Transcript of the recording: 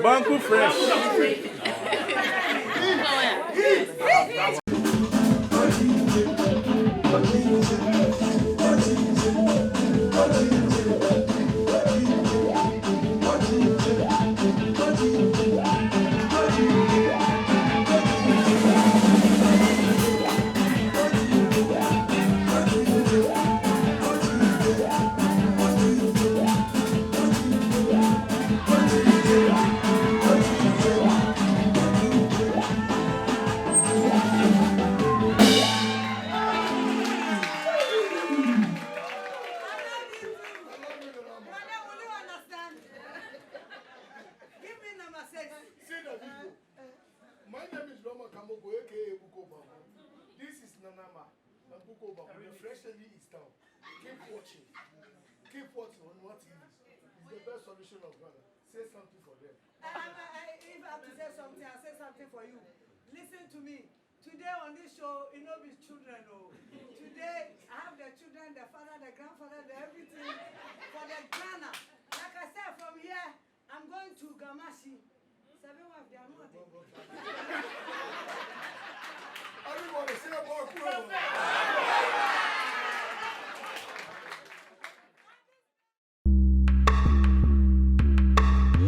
Banco Fresh. My name is Roma Kamoko, aka Buko Baba. This is Nanama, Buko Baba. The freshly is down. Keep watching. Keep watching on what it is. It's the best solution of Ghana. Say something for them. If I have to say something, I'll say something for you. Listen to me. Today on this show, you know, with children. Oh. Today, I have the children, the father, the grandfather, the everything for the Ghana. Like I said, from here, I'm going to Gamashi. 7 wives, they are not.